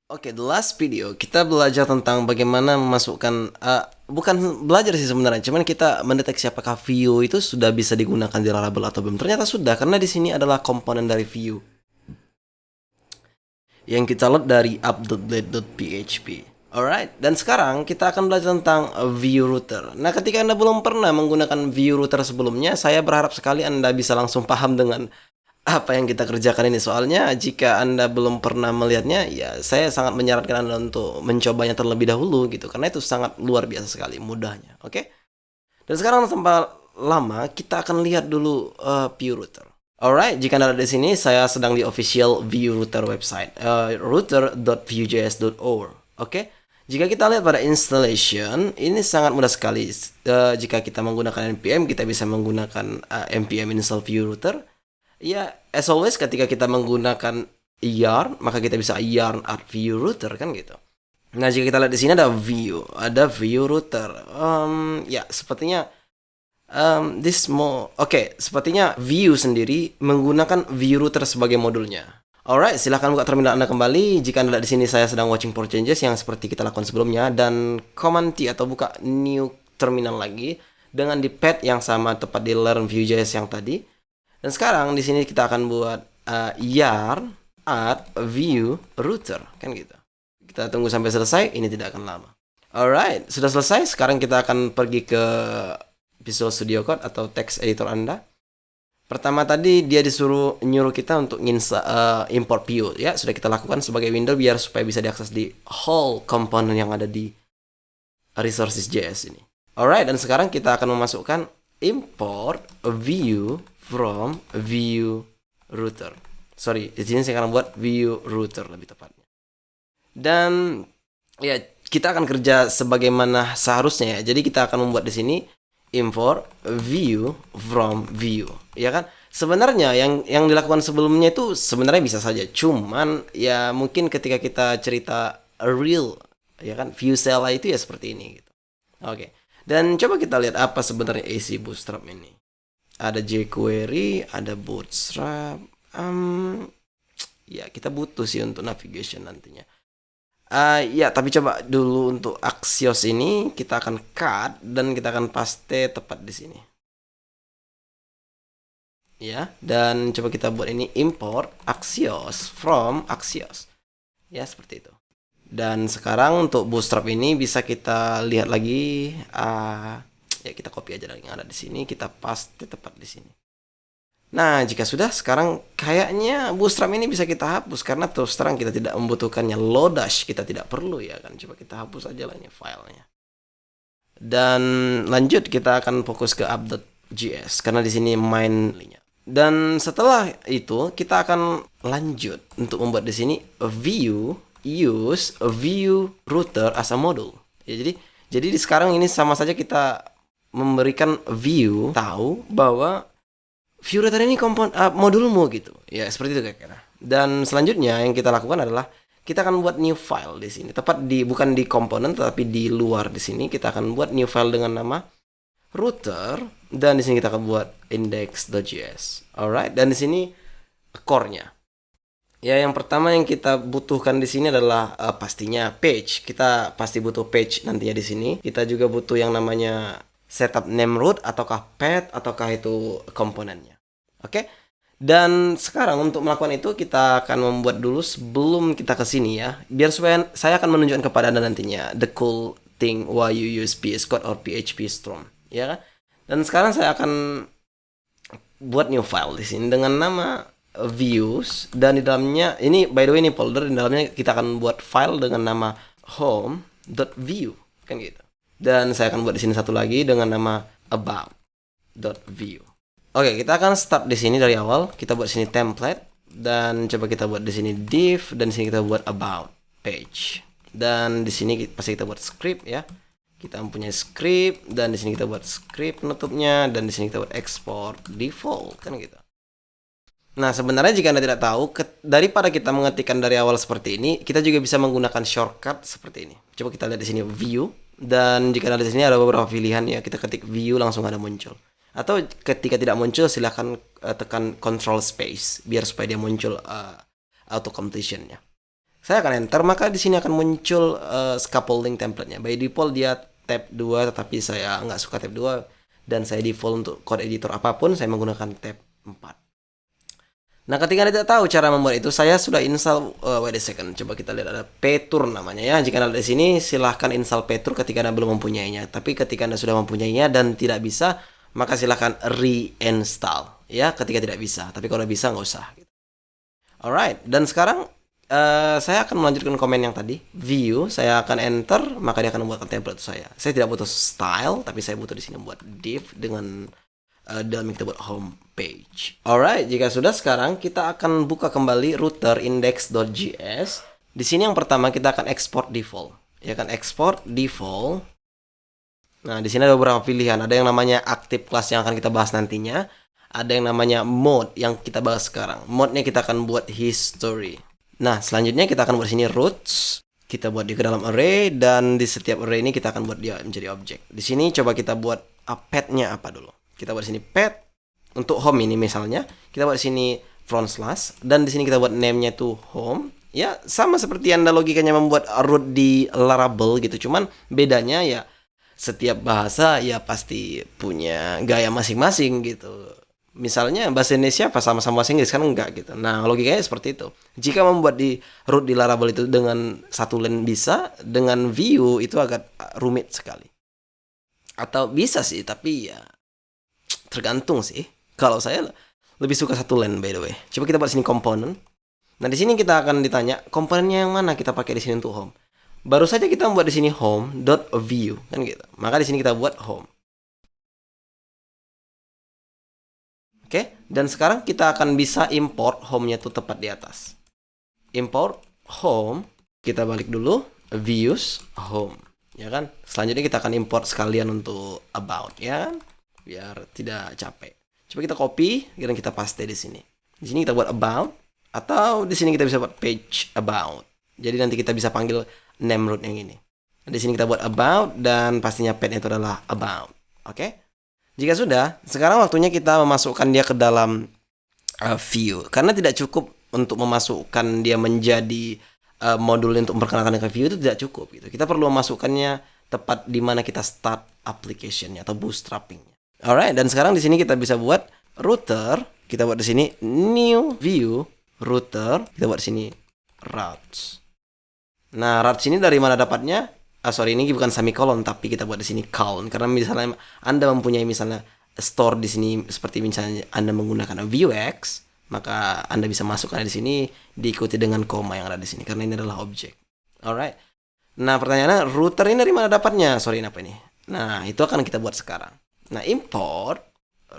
Oke, the last video kita belajar tentang bagaimana memasukkan bukan belajar sih sebenarnya, cuman kita mendeteksi apakah view itu sudah bisa digunakan di Laravel atau belum. Ternyata sudah, karena di sini adalah komponen dari view yang kita load dari app.blade.php. Alright, dan sekarang kita akan belajar tentang view router. Nah, ketika Anda belum pernah menggunakan view router sebelumnya, saya berharap sekali Anda bisa langsung paham dengan apa yang kita kerjakan ini. Soalnya jika Anda belum pernah melihatnya, ya saya sangat menyarankan Anda untuk mencobanya terlebih dahulu gitu, karena itu sangat luar biasa sekali mudahnya. Oke? Dan sekarang tanpa lama kita akan lihat dulu view router. Alright, jika Anda ada di sini, saya sedang di official view router website, router.vuejs.org. Oke? Jika kita lihat pada installation, ini sangat mudah sekali. Jika kita menggunakan npm, kita bisa menggunakan npm install view router. Ya, as always ketika kita menggunakan yarn, maka kita bisa yarn add view router kan gitu. Nah, jika kita lihat di sini ada view router. Ya, sepertinya sepertinya view sendiri menggunakan view router sebagai modulnya. Alright, silahkan buka terminal Anda kembali. Jika Anda lihat di sini saya sedang watching for changes yang seperti kita lakukan sebelumnya, dan command T atau buka new terminal lagi dengan di pad yang sama tepat di learn Vue.js yang tadi. Dan sekarang di sini kita akan buat yarn add view router kan gitu. Kita tunggu sampai selesai, ini tidak akan lama. Alright, sudah selesai. Sekarang kita akan pergi ke Visual Studio Code atau text editor Anda. Pertama tadi dia nyuruh kita untuk import view ya, sudah kita lakukan sebagai window biar supaya bisa diakses di whole komponen yang ada di resources.js ini. Alright, dan sekarang kita akan memasukkan import view from view router. Sorry, di sini saya akan buat view router lebih tepatnya. Dan ya kita akan kerja sebagaimana seharusnya ya. Jadi kita akan membuat di sini import view from view, ya kan? Sebenarnya yang dilakukan sebelumnya itu sebenarnya bisa saja. Cuman ya mungkin ketika kita cerita real, ya kan, view CLI itu ya seperti ini gitu. Oke. Dan coba kita lihat apa sebenarnya AC Bootstrap ini. Ada jQuery, ada Bootstrap. Ya kita butuh sih untuk navigation nantinya. Ya, tapi coba dulu untuk Axios ini kita akan cut dan kita akan paste tepat di sini. Ya, dan coba kita buat ini import Axios from Axios. Ya, seperti itu. Dan sekarang untuk Bootstrap ini bisa kita lihat lagi. Ya kita copy aja dari yang ada di sini, kita paste tepat di sini. Nah, jika sudah, sekarang kayaknya Bootstrap ini bisa kita hapus karena terus terang kita tidak membutuhkannya. Lodash kita tidak perlu ya kan. Coba kita hapus aja lah ini filenya. Dan lanjut kita akan fokus ke app.js karena di sini main-nya. Dan setelah itu kita akan lanjut untuk membuat di sini view use a view router as a module. Ya, jadi di sekarang ini sama saja kita memberikan view tahu bahwa view router ini modulmu gitu. Ya, seperti itu kira-kira. Dan selanjutnya yang kita lakukan adalah kita akan buat new file di sini. Tepat bukan di komponen tetapi di luar di sini kita akan buat new file dengan nama router, dan di sini kita akan buat index.js. Alright, dan di sini core-nya. Ya, yang pertama yang kita butuhkan di sini adalah pastinya page. Kita pasti butuh page nantinya di sini. Kita juga butuh yang namanya setup name root ataukah path ataukah itu komponennya. Oke. Dan sekarang untuk melakukan itu kita akan membuat dulu sebelum kita ke sini ya. Biar supaya saya akan menunjukkan kepada Anda nantinya the cool thing why you use VS Code or PHP Storm, ya kan? Dan sekarang saya akan buat new file di sini dengan nama views, dan di dalamnya ini by the way ini folder, di dalamnya kita akan buat file dengan nama home.view kan gitu. Dan saya akan buat di sini satu lagi dengan nama about.view. Oke, kita akan start di sini dari awal. Kita buat sini template dan coba kita buat di sini div, dan di sini kita buat about page. Dan di sini pasti kita buat script ya. Kita mempunyai script, dan di sini kita buat script penutupnya, dan di sini kita buat export default kan gitu. Nah, sebenarnya jika Anda tidak tahu, daripada kita mengetikkan dari awal seperti ini, kita juga bisa menggunakan shortcut seperti ini. Coba kita lihat di sini view, dan jika Anda di sini ada beberapa pilihan ya, kita ketik view langsung ada muncul. Atau ketika tidak muncul silahkan tekan control space biar supaya dia muncul auto completion-nya. Saya akan enter, maka di sini akan muncul scaffolding template-nya. By default dia tab 2, tetapi saya nggak suka tab 2 dan saya default untuk code editor apapun saya menggunakan tab 4. Nah, ketika Anda tidak tahu cara membuat itu, saya sudah install. Wait a second, coba kita lihat, ada Ptur namanya ya. Jika Anda di sini, silahkan install Ptur ketika Anda belum mempunyainya. Tapi ketika Anda sudah mempunyainya dan tidak bisa, maka silahkan reinstall ya. Ketika tidak bisa, tapi kalau bisa nggak usah. Alright, dan sekarang saya akan melanjutkan komen yang tadi. View, saya akan enter, maka dia akan membuatkan template saya. Saya tidak butuh style, tapi saya butuh di sini buat div dengan dalam kita buat home page. Alright, jika sudah, sekarang kita akan buka kembali router index.js. Di sini yang pertama kita akan export default. Ya kan, export default. Nah, di sini ada beberapa pilihan. Ada yang namanya active class yang akan kita bahas nantinya. Ada yang namanya mode yang kita bahas sekarang. Mode-nya kita akan buat history. Nah, selanjutnya kita akan buat sini roots. Kita buat dia ke dalam array, dan di setiap array ini kita akan buat dia menjadi objek. Di sini coba kita buat pet-nya apa dulu. Kita buat sini pet untuk home ini misalnya. Kita buat sini front slash, dan di sini kita buat name-nya tuh home. Ya, sama seperti Anda logikanya membuat root di Laravel gitu. Cuman bedanya ya setiap bahasa ya pasti punya gaya masing-masing gitu. Misalnya bahasa Indonesia apa sama-sama bahasa Inggris kan enggak gitu. Nah, logikanya seperti itu. Jika membuat di root di Laravel itu dengan satu line bisa, dengan view itu agak rumit sekali. Atau bisa sih, tapi ya tergantung sih. Kalau saya lebih suka satu line by the way. Coba kita buat sini komponen. Nah, di sini kita akan ditanya komponennya yang mana kita pakai di sini untuk home. Baru saja kita membuat di sini home.view kan gitu. Maka di sini kita buat home. Oke, dan sekarang kita akan bisa import home-nya tuh tepat di atas. Import home, kita balik dulu, views home, ya kan? Selanjutnya kita akan import sekalian untuk about, ya kan? Biar tidak capek. Coba kita copy, dan kita paste di sini. Di sini kita buat about, atau di sini kita bisa buat page about. Jadi nanti kita bisa panggil name root yang ini. Di sini kita buat about, dan pastinya path itu adalah about. Oke? Jika sudah, sekarang waktunya kita memasukkan dia ke dalam view. Karena tidak cukup untuk memasukkan dia menjadi modul untuk memperkenalkan ke view, itu tidak cukup gitu. Kita perlu memasukkannya tepat di mana kita start application-nya atau bootstrapping-nya. Alright, dan sekarang di sini kita bisa buat router. Kita buat di sini new view router. Kita buat di sini routes. Nah, routes ini dari mana dapatnya? Ini bukan semicolon, tapi kita buat di sini count. Karena misalnya Anda mempunyai misalnya store di sini seperti misalnya Anda menggunakan Vuex, maka Anda bisa masukkan di sini diikuti dengan koma yang ada di sini karena ini adalah objek. Alright. Nah, pertanyaannya router ini dari mana dapatnya? Ini apa ini? Nah, itu akan kita buat sekarang. Nah, import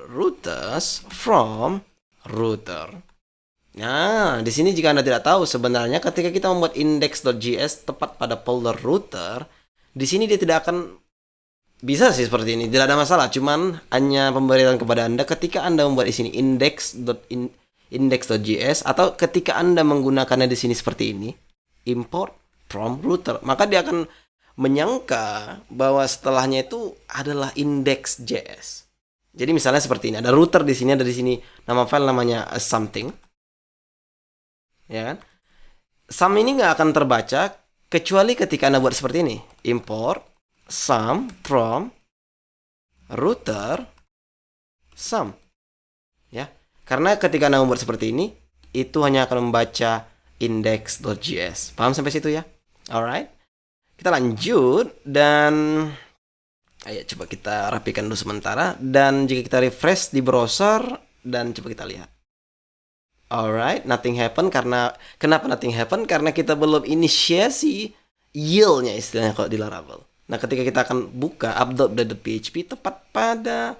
routers from router. Nah, di sini jika Anda tidak tahu, sebenarnya ketika kita membuat index.js tepat pada folder router, di sini dia tidak akan bisa sih seperti ini, tidak ada masalah. Cuman hanya pemberitahuan kepada Anda ketika Anda membuat di sini index.js atau ketika Anda menggunakannya di sini seperti ini, import from router, maka dia akan menyangka bahwa setelahnya itu adalah index.js. Jadi misalnya seperti ini, ada router di sini, ada di sini nama file namanya something. Ya kan? Sum ini nggak akan terbaca kecuali ketika Anda buat seperti ini. Import sum from router sum. Ya. Karena ketika Anda membuat seperti ini, itu hanya akan membaca index.js. Paham sampai situ ya? Alright. Kita lanjut dan ayo coba kita rapikan dulu sementara, dan jika kita refresh di browser dan coba kita lihat. Alright, nothing happen. Kenapa nothing happen? Karena kita belum inisiasi yield-nya istilahnya kalau di Laravel. Nah, ketika kita akan buka update.php tepat pada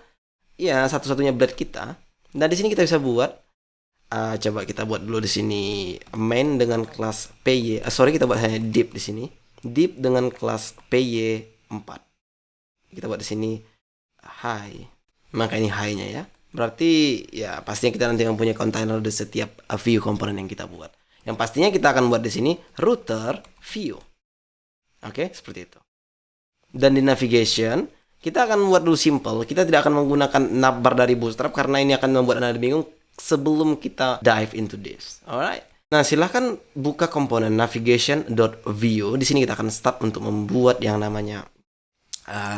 ya satu-satunya blade kita. Nah, di sini kita bisa buat coba kita buat dulu di sini main dengan kelas py. Kita buat hanya div di sini. Div dengan kelas py4. Kita buat di sini hi. Maka ini hi-nya ya. Berarti ya pastinya kita nanti mempunyai container di setiap view komponen yang kita buat. Yang pastinya kita akan buat di sini router view. Oke, seperti itu. Dan di navigation kita akan buat dulu simple. Kita tidak akan menggunakan navbar dari Bootstrap karena ini akan membuat Anda bingung sebelum kita dive into this. Alright. Nah, silahkan buka komponen navigation.view. Di sini kita akan start untuk membuat yang namanya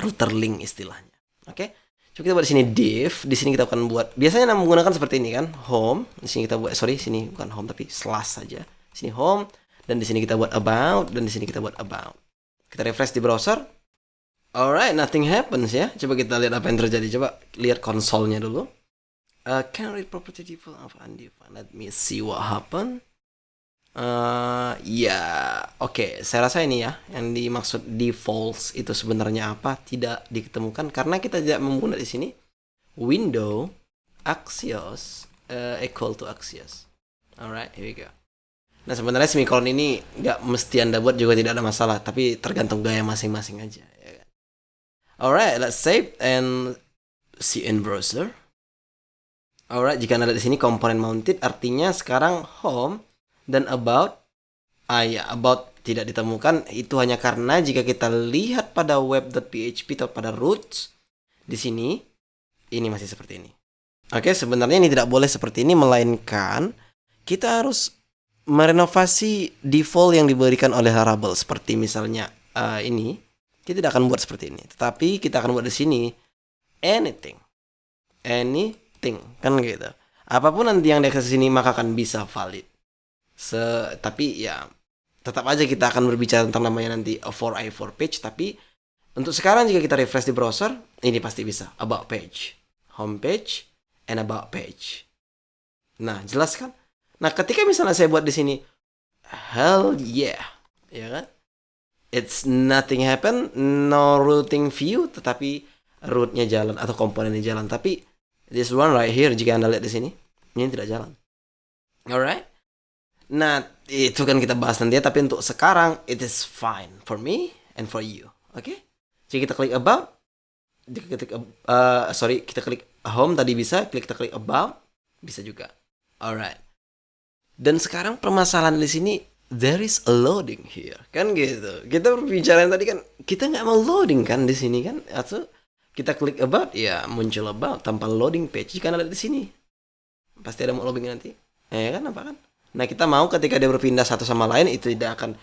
router link istilahnya. Oke. Coba kita buat di sini div. Di sini kita akan buat biasanya menggunakan seperti ini kan, home. Di sini kita buat sini bukan home tapi slash saja. Di sini home dan di sini kita buat about dan di sini kita buat about. Kita refresh di browser. Alright, nothing happens ya. Coba kita lihat apa yang terjadi. Coba lihat konsolnya dulu. Can read property default of undefined. Let me see what happened. Ya, oke. Saya rasa ini ya, yang dimaksud defaults itu sebenarnya apa tidak ditemukan karena kita tidak menggunakan di sini window Axios equal to Axios. Alright, here we go. Nah, sebenarnya semikolon ini nggak mesti Anda buat juga tidak ada masalah, tapi tergantung gaya masing-masing aja. Ya kan? Alright, let's save and see in browser. Alright, jika Anda lihat di sini komponen mounted artinya sekarang home dan about about tidak ditemukan. Itu hanya karena jika kita lihat pada web.php atau pada roots di sini ini masih seperti ini. Oke, sebenarnya ini tidak boleh seperti ini, melainkan kita harus merenovasi default yang diberikan oleh Laravel seperti misalnya ini. Kita tidak akan buat seperti ini, tetapi kita akan buat di sini anything kan gitu. Apapun nanti yang di sini maka akan bisa valid. Tapi ya tetap aja kita akan berbicara tentang namanya nanti for page. Tapi untuk sekarang jika kita refresh di browser, ini pasti bisa about page, home page, and about page. Nah, jelas kan? Nah, ketika misalnya saya buat di sini, hell yeah, ya kan? It's nothing happen, no routing view, tetapi rootnya jalan atau komponennya jalan. Tapi this one right here, jika Anda lihat di sini, ini tidak jalan. Alright? Nah, itu kan kita bahas nanti ya, tapi untuk sekarang it is fine for me and for you. Oke? Jika kita klik about, kita klik home tadi bisa, kita klik about bisa juga. Alright. Dan sekarang permasalahan di sini, there is a loading here, kan gitu. Kita berbicara tadi kan, kita nggak mau loading kan di sini kan, atau kita klik about ya muncul about tanpa loading page. Jika Anda lihat di sini, pasti ada mau loading nanti, ya kan apa kan? Nah, kita mau ketika dia berpindah satu sama lain itu tidak akan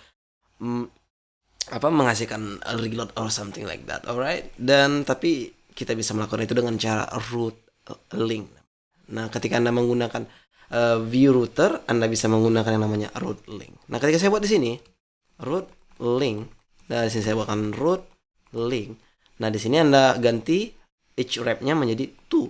menghasilkan reload or something like that, alright? Dan tapi kita bisa melakukan itu dengan cara root link. Nah, ketika Anda menggunakan view router, Anda bisa menggunakan yang namanya root link. Nah, ketika saya buat di sini root link, nah di sini saya buatkan root link. Nah, di sini Anda ganti each wrap-nya menjadi to.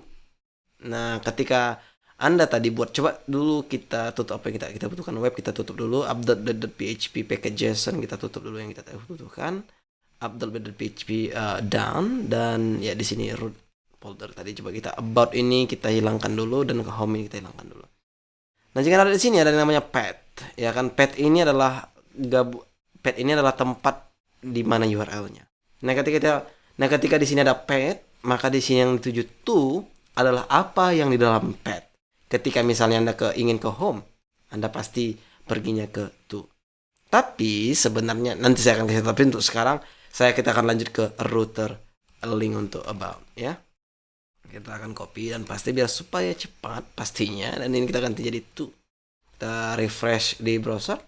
Nah, ketika Anda tadi buat, coba dulu kita tutup apa yang kita butuhkan web, kita tutup dulu update.php package.json, kita tutup dulu yang kita butuhkan, update.php down, dan ya di sini root folder tadi coba kita about ini kita hilangkan dulu dan ke home ini kita hilangkan dulu. Nah, jika ada di sini ada yang namanya path, ya kan, path ini adalah tempat di mana URL-nya. Nah, ketika di sini ada path, maka di sini yang dituju to adalah apa yang di dalam path. Ketika misalnya Anda ingin ke home, Anda pasti perginya ke to. Tapi sebenarnya nanti saya akan kasih, tapi untuk sekarang kita akan lanjut ke router link untuk about ya. Kita akan copy dan pasti biar supaya cepat pastinya, dan ini kita ganti jadi to. Kita refresh di browser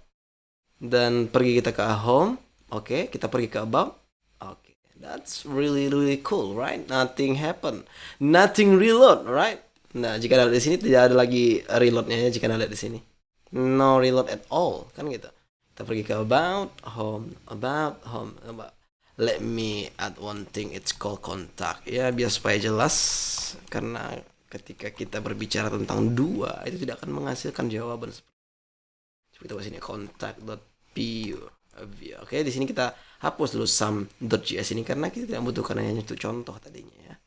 dan pergi kita ke home. Oke, kita pergi ke about. Oke, that's really cool, right? Nothing happen, nothing reload, right? Nah, jika Anda lihat di sini tidak ada lagi reloadnya ya, jika Anda lihat di sini. No reload at all, kan gitu. Kita pergi ke about, home. Let me add one thing, it's called contact. Ya, biar supaya jelas, karena ketika kita berbicara tentang dua, itu tidak akan menghasilkan jawaban. Coba kita buat sini contact.view. Oke, di sini kita hapus dulu some.js ini karena kita tidak membutuhkan hanya itu contoh tadinya ya.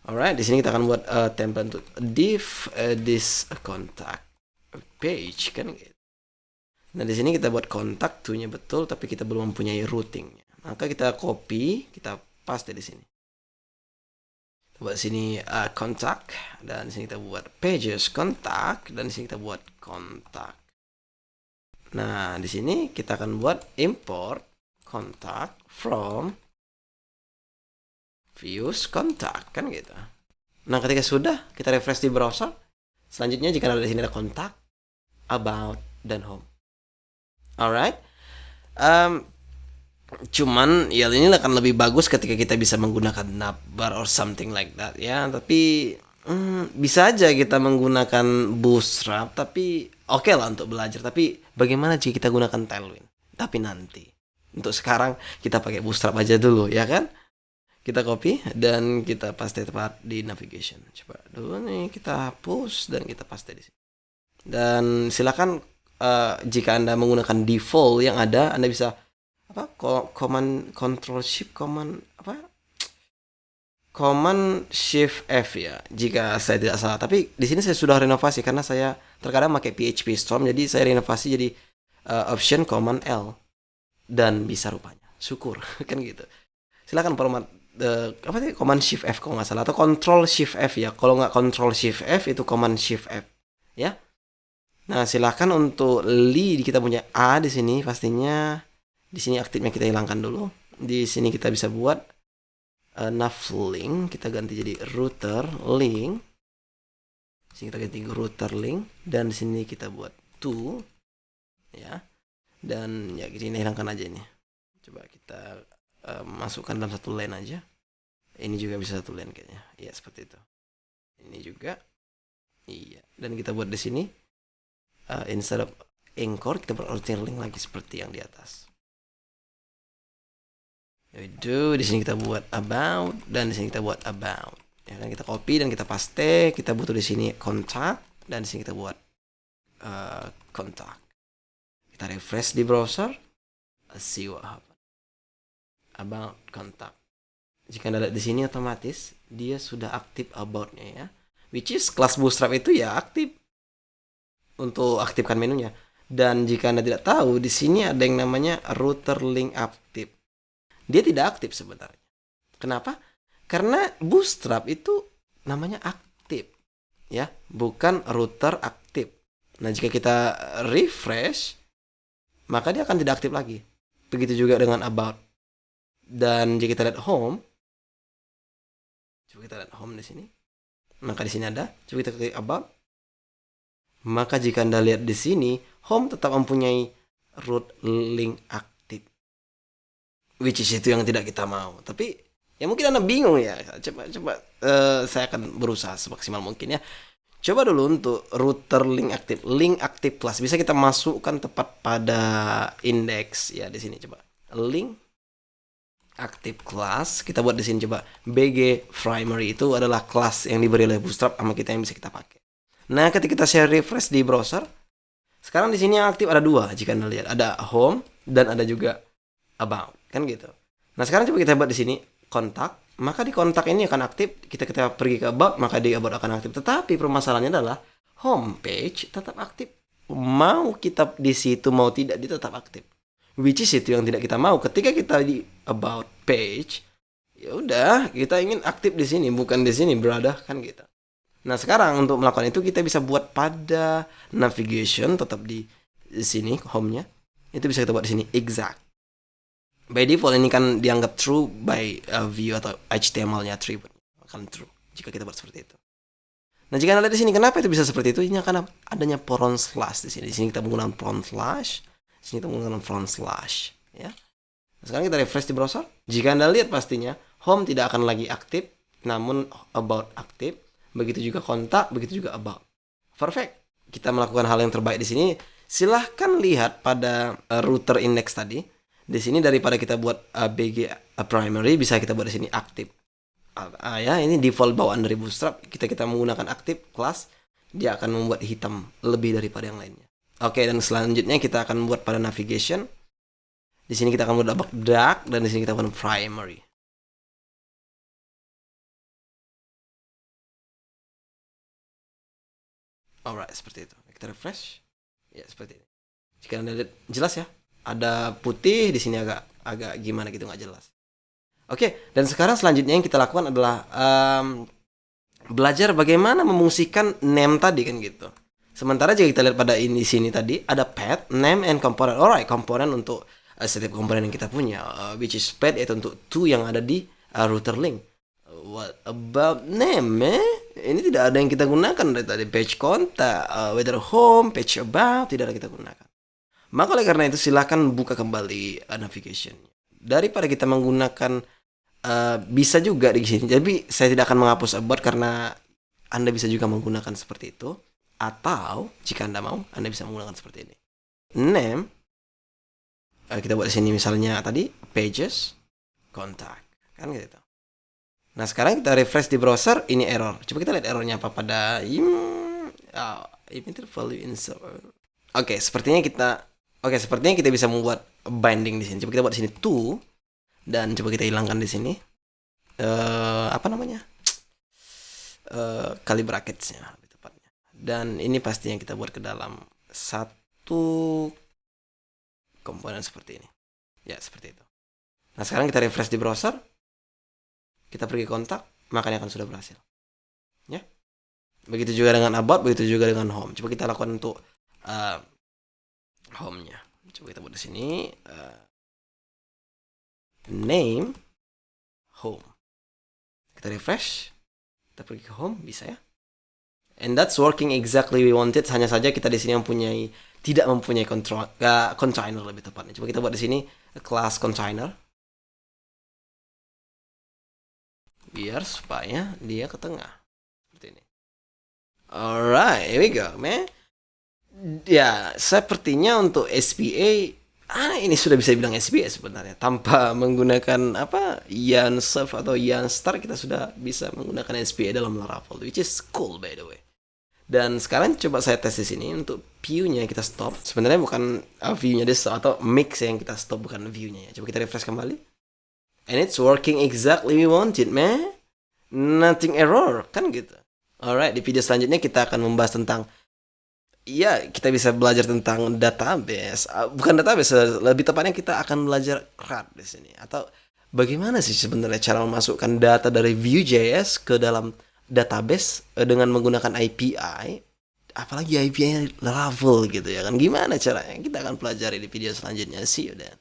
Alright, di sini kita akan buat template untuk div this contact page kan gitu. Nah, di sini kita buat contact to-nya betul, tapi kita belum mempunyai routingnya. Maka kita copy, kita paste di sini. Kita buat sini contact, dan di sini kita buat pages contact, dan di sini kita buat contact. Nah, di sini kita akan buat import contact from views contact kan gitu. Nah, ketika sudah kita refresh di browser, selanjutnya jika ada di sini ada contact, about, dan home. Alright. Um, Cuman ya ini akan lebih bagus ketika kita bisa menggunakan navbar or something like that ya. Tapi bisa aja kita menggunakan bootstrap. Tapi oke lah untuk belajar. Tapi bagaimana jika kita gunakan Tailwind? Tapi nanti. Untuk sekarang kita pakai bootstrap aja dulu ya kan. Kita copy dan kita paste tepat di navigation. Coba dulu nih kita hapus dan kita paste di sini. Dan silakan jika Anda menggunakan default yang ada, Anda bisa apa command control shift command shift F ya jika saya tidak salah. Tapi di sini saya sudah renovasi karena saya terkadang pakai PHP Storm, jadi saya renovasi jadi option command L dan bisa rupanya. Syukur kan gitu. Silakan format command shift F kalau nggak salah atau control shift F ya. Kalau nggak control shift F itu command shift F ya. Nah, silakan untuk li kita punya A di sini pastinya. Di sini aktifnya kita hilangkan dulu. Di sini kita bisa buat navlink, kita ganti jadi router link. Di sini kita ganti router link dan di sini kita buat to ya. Dan ya gini hilangkan aja ini. Coba kita masukkan dalam satu line aja. Ini juga bisa satu line kayaknya. Iya, seperti itu. Ini juga. Iya, dan kita buat di sini instead of anchor kita buat router link lagi seperti yang di atas. Itu di sini kita buat about dan di sini kita buat about. Ya kan kita copy dan kita paste. Kita butuh di sini kontak dan di sini kita buat kontak. Kita refresh di browser. Let's see what happen. About kontak. Jika Anda lihat di sini otomatis dia sudah aktif about-nya ya. Which is kelas Bootstrap itu ya aktif untuk aktifkan menunya. Dan jika Anda tidak tahu di sini ada yang namanya router link aktif. Dia tidak aktif sebenarnya. Kenapa? Karena Bootstrap itu namanya aktif. Ya, bukan router aktif. Nah, jika kita refresh, maka dia akan tidak aktif lagi. Begitu juga dengan about. Dan jika kita lihat home, coba kita lihat home di sini. Maka di sini ada, coba kita klik about. Maka jika Anda lihat di sini, home tetap mempunyai root link aktif. Which is itu yang tidak kita mau. Tapi ya mungkin Anda bingung ya. Coba saya akan berusaha semaksimal mungkin ya. Coba dulu untuk router link aktif plus bisa kita masukkan tepat pada index ya di sini coba. Link aktif class kita buat di sini coba. BG primary itu adalah kelas yang diberi oleh Bootstrap sama kita yang bisa kita pakai. Nah, ketika kita share refresh di browser, sekarang di sini yang aktif ada dua jika Anda lihat. Ada home dan ada juga about. Kan gitu. Nah, sekarang coba kita buat di sini kontak, maka di kontak ini akan aktif. Kita pergi ke about, maka di about akan aktif. Tetapi permasalahannya adalah homepage tetap aktif. Mau kita di situ mau tidak dia tetap aktif. Which is itu yang tidak kita mau. Ketika kita di about page, ya udah kita ingin aktif di sini bukan di sini, brother, kan gitu. Nah, sekarang untuk melakukan itu kita bisa buat pada navigation tetap di sini home-nya. Itu bisa kita buat di sini exact. By default ini kan dianggap true by view atau HTML-nya attribute akan true jika kita buat seperti itu. Nah, jika Anda lihat di sini kenapa itu bisa seperti itu? Ini karena adanya front slash di sini. Di sini kita menggunakan front slash, di sini kita menggunakan front slash, ya. Nah, sekarang kita refresh di browser. Jika Anda lihat pastinya home tidak akan lagi aktif, namun about aktif. Begitu juga kontak, begitu juga about. Perfect. Kita melakukan hal yang terbaik di sini. Silahkan lihat pada router index tadi. Di sini daripada kita buat BG primary bisa kita buat di sini aktif. Ya, ini default bawaan dari Bootstrap. Kita menggunakan aktif class, dia akan membuat hitam lebih daripada yang lainnya. Oke, dan selanjutnya kita akan buat pada navigation. Di sini kita akan buat dark dan di sini kita buat primary. Alright, seperti itu. Kita refresh. Ya, seperti ini. Jika Anda lihat jelas ya. Ada putih di sini agak gimana gitu nggak jelas. Oke, dan sekarang selanjutnya yang kita lakukan adalah belajar bagaimana memungsikan name tadi kan gitu. Sementara jika kita lihat pada ini sini tadi ada path, name, and component. Alright, komponen untuk setiap komponen yang kita punya, which is path yaitu untuk to yang ada di router link. What about name? Ini tidak ada yang kita gunakan dari tadi. Page kontak, weather home, page about, tidak ada kita gunakan. Maka oleh karena itu silakan buka kembali navigation. Daripada kita menggunakan bisa juga di sini. Jadi saya tidak akan menghapus about karena Anda bisa juga menggunakan seperti itu. Atau jika Anda mau, Anda bisa menggunakan seperti ini. Name, kita buat di sini misalnya tadi pages, contact, kan gitu. Nah sekarang kita refresh di browser, ini error. Coba kita lihat errornya apa pada value insert. Sepertinya kita bisa membuat binding di sini. Coba kita buat di sini to, dan coba kita hilangkan di sini kali bracketsnya lebih tepatnya. Dan ini pastinya kita buat ke dalam satu komponen seperti ini. Ya seperti itu. Nah sekarang kita refresh di browser. Kita pergi kontak, makanya akan sudah berhasil. Ya. Begitu juga dengan about, begitu juga dengan home. Coba kita lakukan untuk home-nya. Coba kita buat di sini name home. Kita refresh, kita pergi ke home, bisa ya. And that's working exactly we wanted. Hanya saja kita di sini tidak mempunyai container lebih tepatnya. Coba kita buat di sini class container. Biar supaya dia ke tengah seperti ini. Alright, here we go, man. Ya, sepertinya untuk SPA ini sudah bisa dibilang SPA sebenarnya tanpa menggunakan yarn surf atau yarn star. Kita sudah bisa menggunakan SPA dalam Laravel, which is cool by the way. Dan sekarang coba saya tes di sini untuk view-nya kita stop. Sebenarnya bukan view-nya desktop atau mix yang kita stop, bukan view-nya ya. Coba kita refresh kembali. And it's working exactly we wanted, man. Nothing error, kan gitu. Alright, di video selanjutnya kita akan membahas tentang kita bisa belajar tentang database. Bukan database, lebih tepatnya kita akan belajar CRUD di sini. Atau bagaimana sih sebenarnya cara memasukkan data dari Vue.js ke dalam database dengan menggunakan API, apalagi API Laravel gitu ya kan. Gimana caranya? Kita akan pelajari di video selanjutnya. See you then.